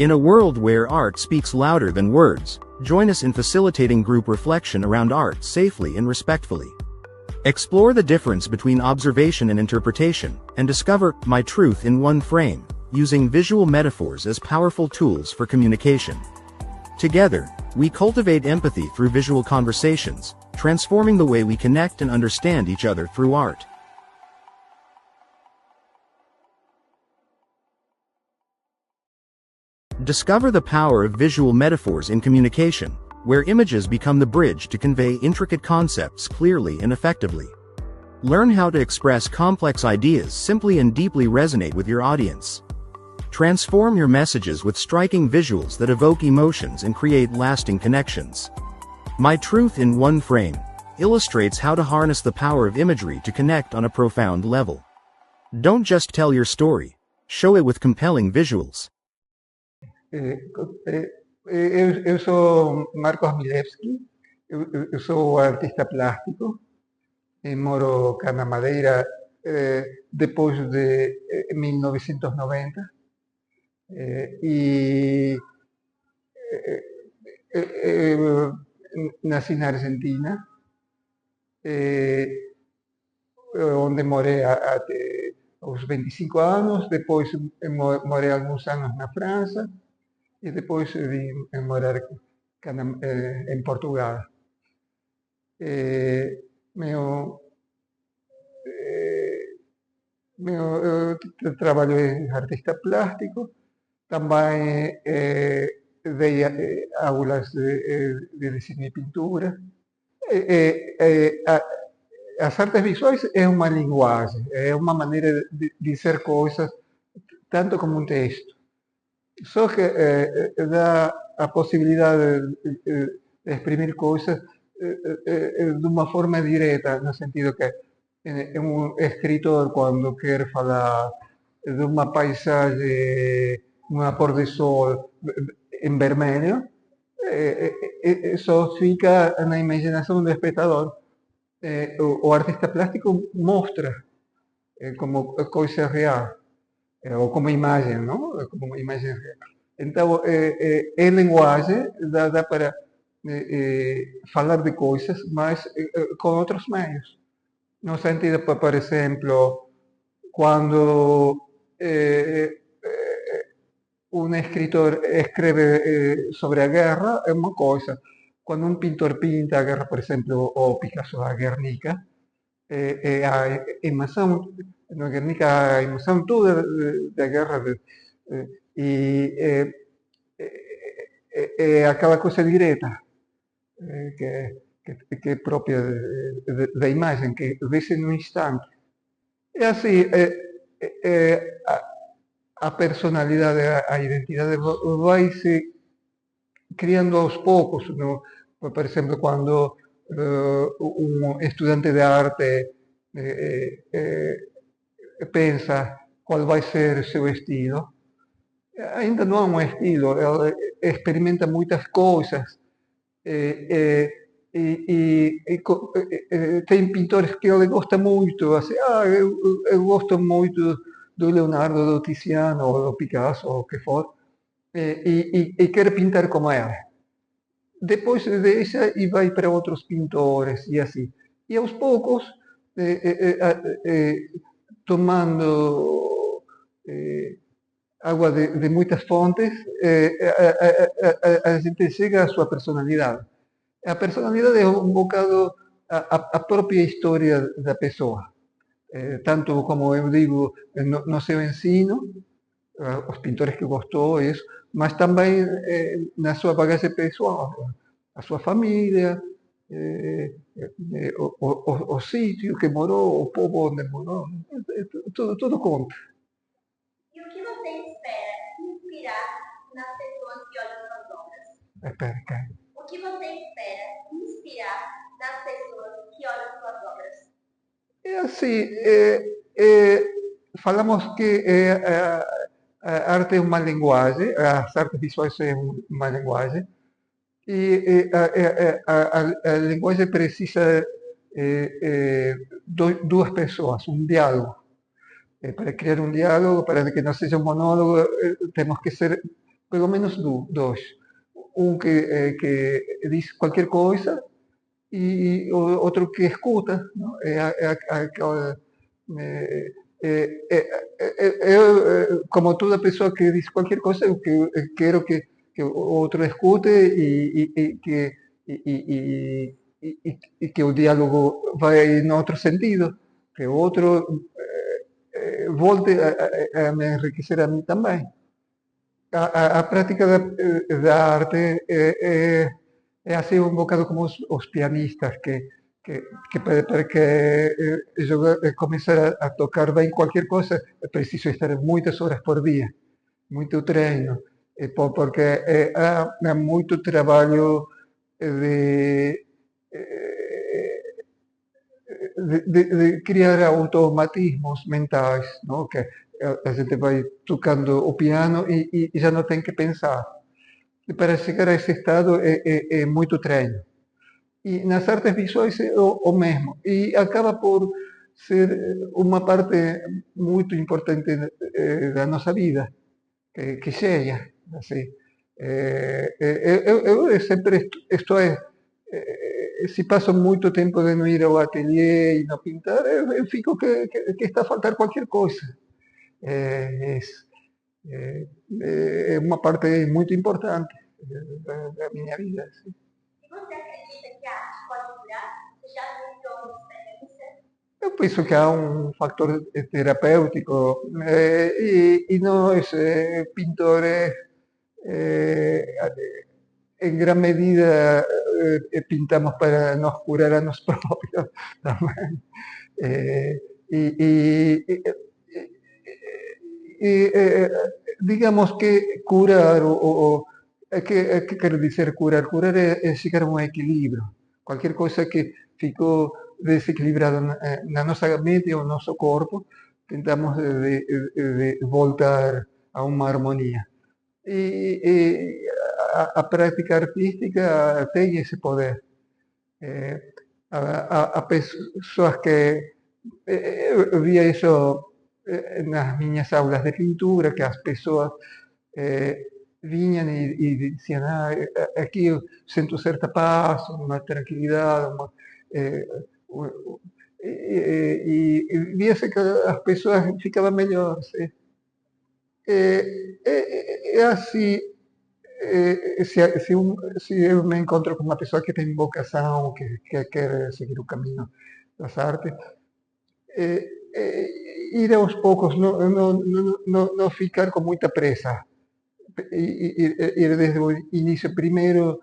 In a world where art speaks louder than words, join us in facilitating group reflection around art safely and respectfully. Explore the difference between observation and interpretation, and discover my truth in one frame, using visual metaphors as powerful tools for communication. Together, we cultivate empathy through visual conversations, transforming the way we connect and understand each other through art. Discover the power of visual metaphors in communication, where images become the bridge to convey intricate concepts clearly and effectively. Learn how to express complex ideas simply and deeply resonate with your audience. Transform your messages with striking visuals that evoke emotions and create lasting connections. My Truth in One Frame illustrates how to harness the power of imagery to connect on a profound level. Don't just tell your story, show it with compelling visuals. Eu sou Marcos Milewski, eu sou artista plástico, moro cá na Madeira depois de 1990 e nasci na Argentina, onde morei até os 25 anos, depois morei alguns anos na França e depois vim morar em Portugal. Eu trabalho em artista plástico, também dei aulas de desenho e pintura. As artes visuais é uma linguagem, é uma maneira de dizer coisas, tanto como um texto. Só que dá a possibilidade de exprimir coisas de uma forma direta, no sentido que um escritor, quando quer falar de uma paisagem, uma pôr de sol em vermelho, só fica na imaginação do espectador. O artista plástico mostra como coisa real, ou como imagem, não? Como uma imagem real. Então, é linguagem, dá para falar de coisas, mas com outros meios. No sentido, por exemplo, quando um escritor escreve sobre a guerra, é uma coisa. Quando um pintor pinta a guerra, por exemplo, o Picasso a Guernica, a emoção, na Guernica, a emoção toda da guerra, e é aquela coisa direta, que é própria da imagem, que vê-se no instante. É assim, a personalidade, a identidade vai se criando aos poucos, no? Por exemplo, quando um estudante de arte pensa qual vai ser seu estilo, ainda não há um estilo, ele experimenta muitas coisas, tem pintores que ele gosta muito, assim, eu gosto muito do Leonardo, do Tiziano, ou do Picasso, ou o que for, e quer pintar como ele. Depois deixa e vai para outros pintores, e assim. E aos poucos, tomando água de muitas fontes, a gente chega à sua personalidade. A personalidade é um bocado a própria história da pessoa. Tanto como eu digo no seu ensino, os pintores que gostou, isso, mas também na sua bagagem pessoal, a sua família, o sítio que morou, o povo onde morou, tudo conta. E o que você espera inspirar nas pessoas que olham suas obras? Espera, O que você espera inspirar nas pessoas que olham suas obras? É assim, falamos que a arte é uma linguagem, as artes visuais é uma linguagem, e a linguagem precisa duas pessoas, um diálogo. Para criar um diálogo, para que não seja um monólogo, temos que ser pelo menos dois. Um que diz qualquer coisa e outro que escuta. Não? Aquela, como toda pessoa que diz qualquer coisa, eu quero que o outro escute que o diálogo vai em outro sentido, que o outro volte a me enriquecer a mim também. A prática da arte é assim um bocado como os pianistas para que começar a tocar bem qualquer coisa é preciso estar muitas horas por dia, muito treino, porque há muito trabalho de, de criar automatismos mentais, não? Que a gente vai tocando o piano e já não tem que pensar. E para chegar a esse estado é muito treino. E nas artes visuais é o mesmo. E acaba por ser uma parte muito importante da nossa vida, que chega. Assim. Eu sempre estou, se passo muito tempo de não ir ao ateliê e não pintar, eu fico que está a faltar qualquer coisa. É, é uma parte muito importante da minha vida. Assim. E você acredita que a arte pode curar? Você já viveu uma experiência? Eu penso que há um fator terapêutico e nós, pintores, em grande medida pintamos para nos curar a nós próprios também. E digamos que curar, que quer dizer curar? Curar é chegar a um equilíbrio. Qualquer coisa que ficou desequilibrada na nossa mente ou no nosso corpo, tentamos de voltar a uma harmonia. E a prática artística tem esse poder. Há pessoas que eu via isso nas minhas aulas de pintura, que as pessoas vinham e diziam, aqui eu sinto certa paz, uma tranquilidade, e via-se que as pessoas ficavam melhores. É assim, se eu me encontro com uma pessoa que tem vocação, que quer seguir o caminho das artes, ir aos poucos, não ficar com muita pressa. Ir desde o início primeiro,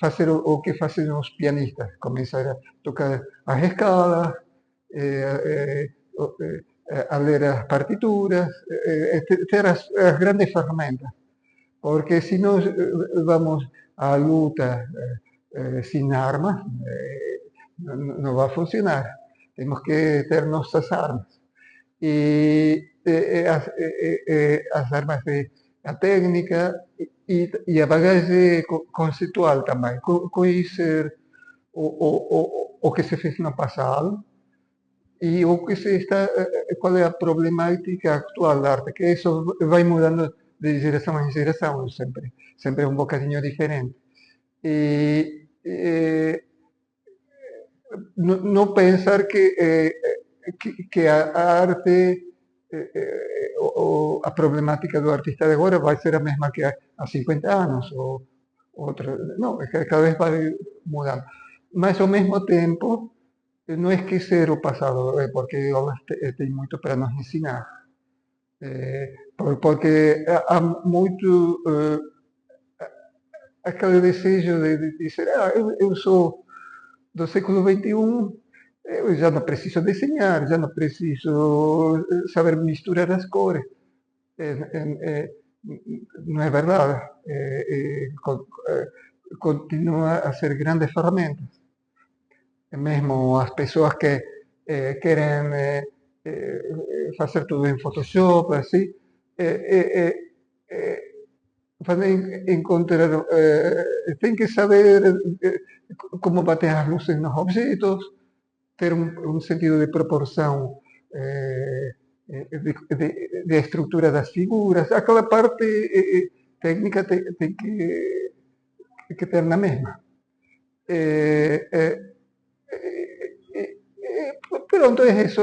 fazer o que fazem os pianistas, começar a tocar as escalas, a ler as partituras, ter as grandes ferramentas. Porque si no vamos a luta sin armas, no va a funcionar. Tenemos que ter nuestras armas. Y as armas de a técnica e a bagagem conceitual também. Conhecer o que se fez no passado e o que se está, qual é a problemática atual da arte, que isso vai mudando de geração em geração, sempre é um bocadinho diferente. E não pensar que a arte, a problemática do artista de agora vai ser a mesma que há 50 anos, ou outra, não, cada vez vai mudando. Mas ao mesmo tempo, não esquecer o passado, porque elas têm muito para nos ensinar. Porque há muito aquele desejo de dizer, eu sou do século XXI, eu já não preciso desenhar, já não preciso saber misturar as cores. Não é verdade. Continua a ser grandes ferramentas. Mesmo as pessoas que querem fazer tudo em Photoshop, assim, encontrar, tem que saber como bater as luzes nos objetos, ter um sentido de proporção de estrutura das figuras, aquela parte técnica tem que ter na mesma. Pronto, é isso.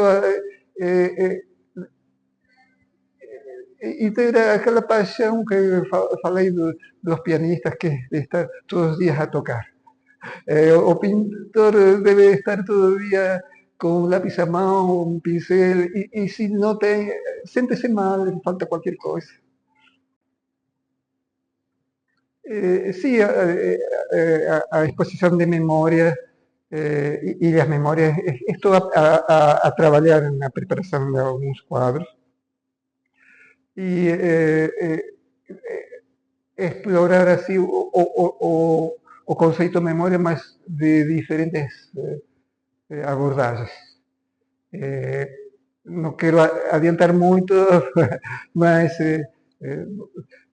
E ter aquela paixão que eu falei dos pianistas, que é de estar todos os dias a tocar. O pintor debe estar todo el día con un lápiz a mano, un pincel, y si no te siéntese mal, le falta cualquier cosa. Sí, a exposición de memorias, y las memorias, esto a trabajar en la preparación de algunos cuadros. Y explorar así o concepto de memoria más de diferentes abordagens. Não quero adiantar muito, mas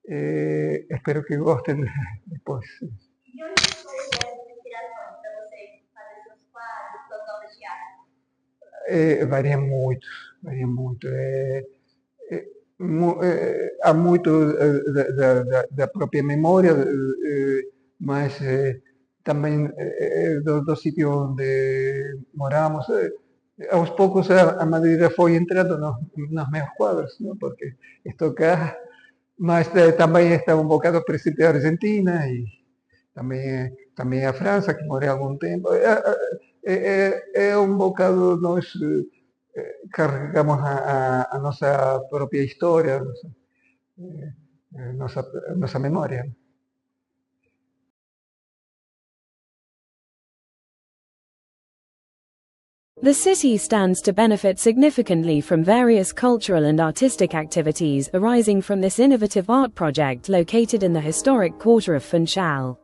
espero que gostem depois. E onde foi essas inspirações para você fazer seus quadros, suas obras de arte? Varia muito, varia muito. Há muito da própria memória, mas também do sítio onde moramos. Aos poucos a madeira foi entrando nos meus quadros, não? Porque estou cá, mas também está um bocado presente a Argentina e também a França, que morei algum tempo. Um bocado nós carregamos a nossa própria história, nossa memória. The city stands to benefit significantly from various cultural and artistic activities arising from this innovative art project located in the historic quarter of Funchal.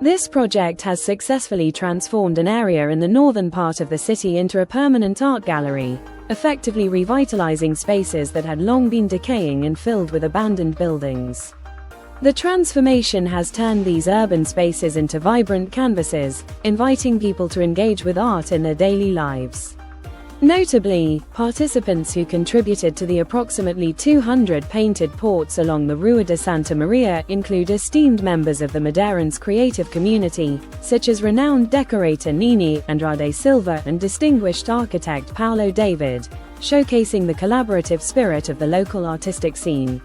This project has successfully transformed an area in the northern part of the city into a permanent art gallery, effectively revitalizing spaces that had long been decaying and filled with abandoned buildings. The transformation has turned these urban spaces into vibrant canvases, inviting people to engage with art in their daily lives. Notably, participants who contributed to the approximately 200 painted ports along the Rua de Santa Maria include esteemed members of the Madeirense creative community, such as renowned decorator Nini Andrade Silva and distinguished architect Paulo David, showcasing the collaborative spirit of the local artistic scene.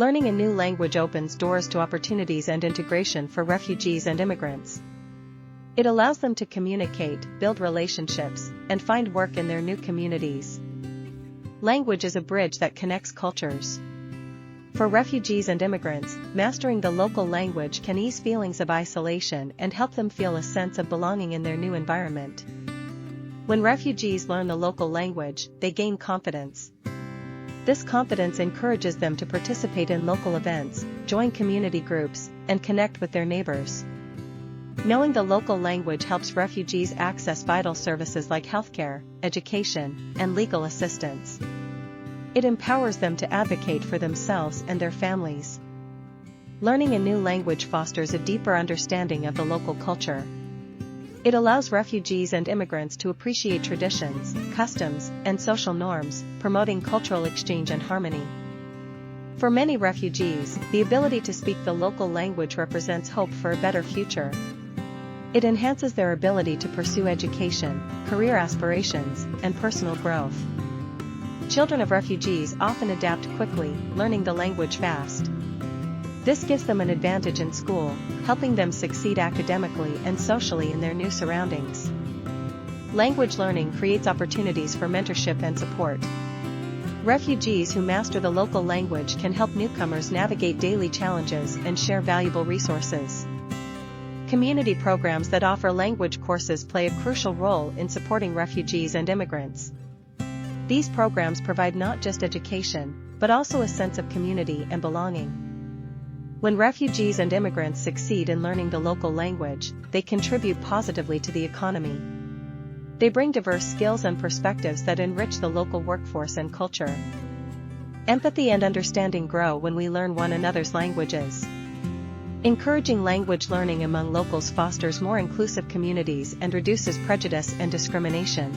Learning a new language opens doors to opportunities and integration for refugees and immigrants. It allows them to communicate, build relationships, and find work in their new communities. Language is a bridge that connects cultures. For refugees and immigrants, mastering the local language can ease feelings of isolation and help them feel a sense of belonging in their new environment. When refugees learn the local language, they gain confidence. This confidence encourages them to participate in local events, join community groups, and connect with their neighbors. Knowing the local language helps refugees access vital services like healthcare, education, and legal assistance. It empowers them to advocate for themselves and their families. Learning a new language fosters a deeper understanding of the local culture. It allows refugees and immigrants to appreciate traditions, customs, and social norms, promoting cultural exchange and harmony. For many refugees, the ability to speak the local language represents hope for a better future. It enhances their ability to pursue education, career aspirations, and personal growth. Children of refugees often adapt quickly, learning the language fast. This gives them an advantage in school, helping them succeed academically and socially in their new surroundings. Language learning creates opportunities for mentorship and support. Refugees who master the local language can help newcomers navigate daily challenges and share valuable resources. Community programs that offer language courses play a crucial role in supporting refugees and immigrants. These programs provide not just education, but also a sense of community and belonging. When refugees and immigrants succeed in learning the local language, they contribute positively to the economy. They bring diverse skills and perspectives that enrich the local workforce and culture. Empathy and understanding grow when we learn one another's languages. Encouraging language learning among locals fosters more inclusive communities and reduces prejudice and discrimination.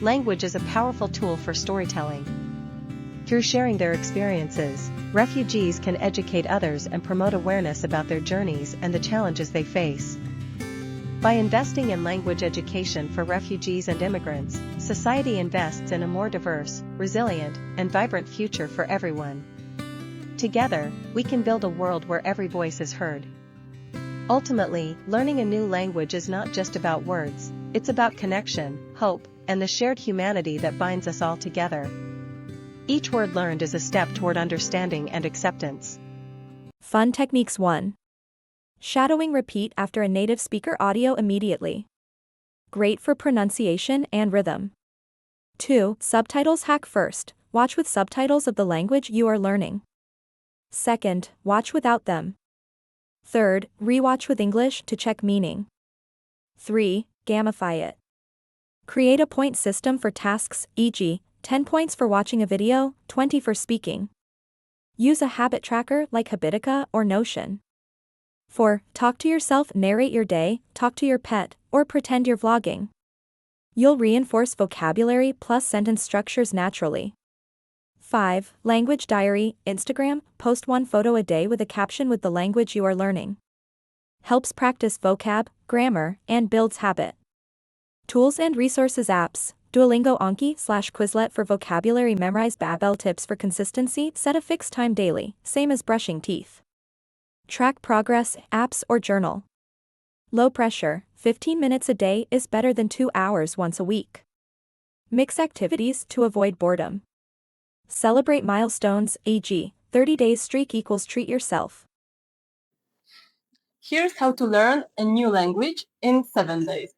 Language is a powerful tool for storytelling. Through sharing their experiences, refugees can educate others and promote awareness about their journeys and the challenges they face. By investing in language education for refugees and immigrants, society invests in a more diverse, resilient, and vibrant future for everyone. Together, we can build a world where every voice is heard. Ultimately, learning a new language is not just about words, it's about connection, hope, and the shared humanity that binds us all together. Each word learned is a step toward understanding and acceptance. Fun Techniques 1. Shadowing. Repeat after a native speaker audio immediately. Great for pronunciation and rhythm. 2. Subtitles hack. First, watch with subtitles of the language you are learning. Second, watch without them. Third, rewatch with English to check meaning. 3. Gamify it. Create a point system for tasks, e.g., 10 points for watching a video, 20 for speaking. Use a habit tracker like Habitica or Notion. 4. Talk to yourself. Narrate your day, talk to your pet, or pretend you're vlogging. You'll reinforce vocabulary plus sentence structures naturally. 5. Language diary. Instagram, post one photo a day with a caption with the language you are learning. Helps practice vocab, grammar, and builds habit. Tools and resources. Apps. Duolingo, Anki/Quizlet for vocabulary memorize. Babel tips for consistency. Set a fixed time daily, same as brushing teeth. Track progress. Apps or journal. Low pressure. 15 minutes a day is better than 2 hours once a week. Mix activities to avoid boredom. Celebrate milestones, e.g., 30 days streak equals treat yourself. Here's how to learn a new language in 7 days.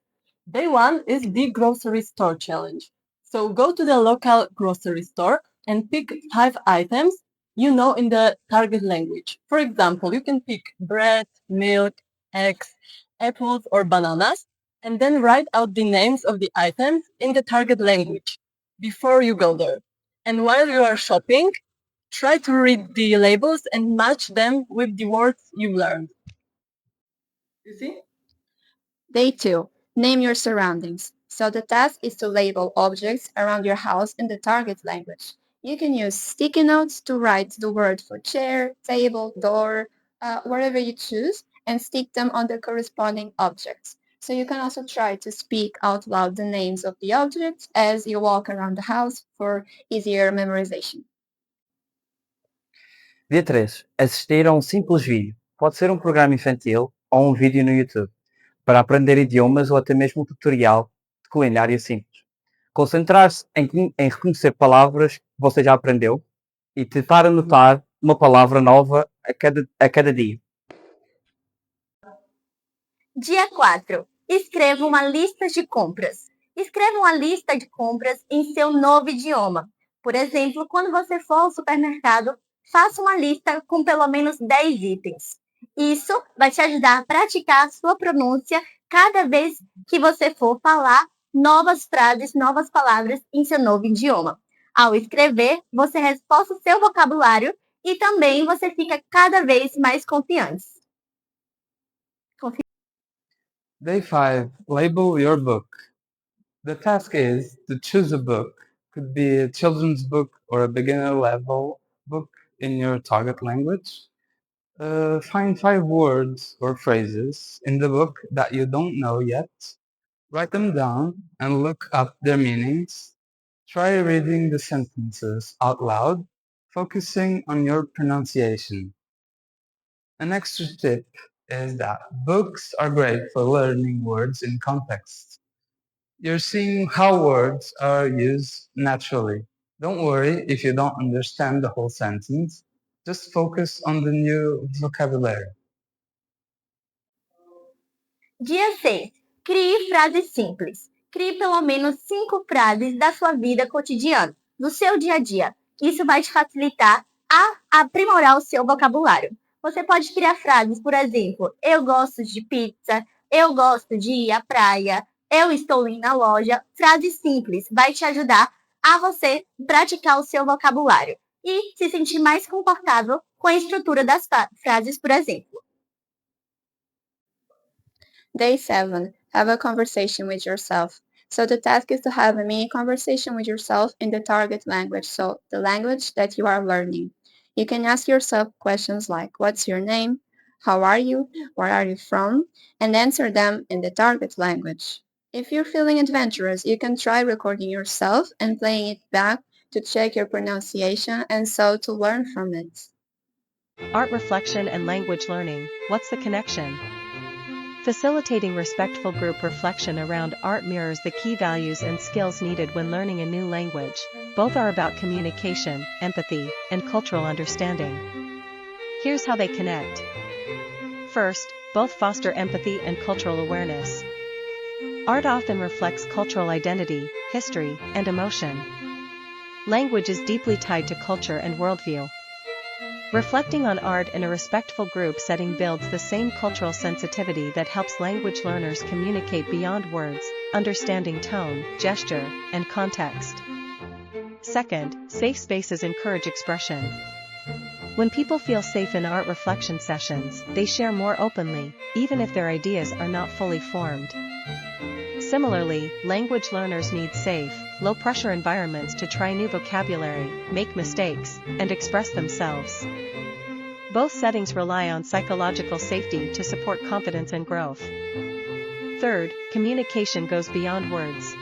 Day 1 is the grocery store challenge. So go to the local grocery store and pick 5 items you know in the target language. For example, you can pick bread, milk, eggs, apples, or bananas, and then write out the names of the items in the target language before you go there. And while you are shopping, try to read the labels and match them with the words you learned. You see? Day 2. Name your surroundings. So the task is to label objects around your house in the target language. You can use sticky notes to write the word for chair, table, door, whatever you choose, and stick them on the corresponding objects. So you can also try to speak out loud the names of the objects as you walk around the house for easier memorization. Dia 3. Assistir a um simples vídeo. Pode ser um programa infantil ou um vídeo no YouTube, para aprender idiomas ou até mesmo um tutorial de culinária simples. Concentrar-se em reconhecer palavras que você já aprendeu e tentar anotar uma palavra nova a cada dia. Dia 4. Escreva uma lista de compras. Escreva uma lista de compras em seu novo idioma. Por exemplo, quando você for ao supermercado, faça uma lista com pelo menos 10 itens. Isso vai te ajudar a praticar a sua pronúncia cada vez que você for falar novas frases, novas palavras em seu novo idioma. Ao escrever, você reforça o seu vocabulário e também você fica cada vez mais confiante. Day 5. Label your book. The task is to choose a book. Could be a children's book or a beginner level book in your target language. Find 5 words or phrases in the book that you don't know yet. Write them down and look up their meanings. Try reading the sentences out loud, focusing on your pronunciation. An extra tip is that books are great for learning words in context. You're seeing how words are used naturally. Don't worry if you don't understand the whole sentence. Just focus on the new vocabulary. Dia 6. Crie frases simples. Crie pelo menos 5 frases da sua vida cotidiana, do seu dia a dia. Isso vai te facilitar a aprimorar o seu vocabulário. Você pode criar frases, por exemplo, eu gosto de pizza, eu gosto de ir à praia, eu estou indo na loja. Frases simples vai te ajudar a você praticar o seu vocabulário e se sentir mais confortável com a estrutura das frases, por exemplo. Day 7. Have a conversation with yourself. So the task is to have a mini conversation with yourself in the target language, so the language that you are learning. You can ask yourself questions like, what's your name? How are you? Where are you from? And answer them in the target language. If you're feeling adventurous, you can try recording yourself and playing it back to check your pronunciation and so to learn from it. Art reflection and language learning, what's the connection? Facilitating respectful group reflection around art mirrors the key values and skills needed when learning a new language. Both are about communication, empathy, and cultural understanding. Here's how they connect. First, both foster empathy and cultural awareness. Art often reflects cultural identity, history, and emotion. Language is deeply tied to culture and worldview. Reflecting on art in a respectful group setting builds the same cultural sensitivity that helps language learners communicate beyond words, understanding tone, gesture, and context. Second, safe spaces encourage expression. When people feel safe in art reflection sessions, they share more openly, even if their ideas are not fully formed. Similarly, language learners need safe, low-pressure environments to try new vocabulary, make mistakes, and express themselves. Both settings rely on psychological safety to support confidence and growth. Third, communication goes beyond words.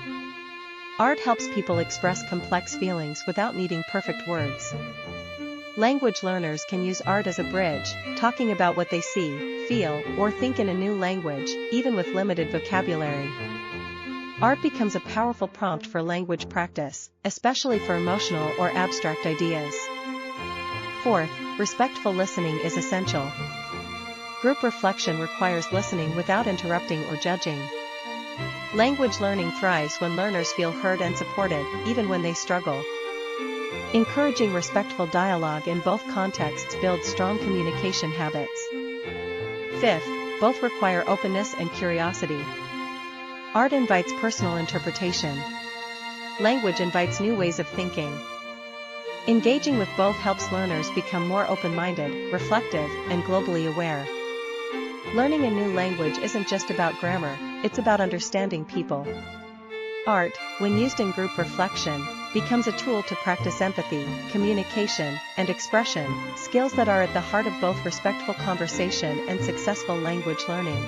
Art helps people express complex feelings without needing perfect words. Language learners can use art as a bridge, talking about what they see, feel, or think in a new language, even with limited vocabulary. Art becomes a powerful prompt for language practice, especially for emotional or abstract ideas. Fourth, respectful listening is essential. Group reflection requires listening without interrupting or judging. Language learning thrives when learners feel heard and supported, even when they struggle. Encouraging respectful dialogue in both contexts builds strong communication habits. Fifth, both require openness and curiosity. Art invites personal interpretation. Language invites new ways of thinking. Engaging with both helps learners become more open-minded, reflective, and globally aware. Learning a new language isn't just about grammar, it's about understanding people. Art, when used in group reflection, becomes a tool to practice empathy, communication, and expression, skills that are at the heart of both respectful conversation and successful language learning.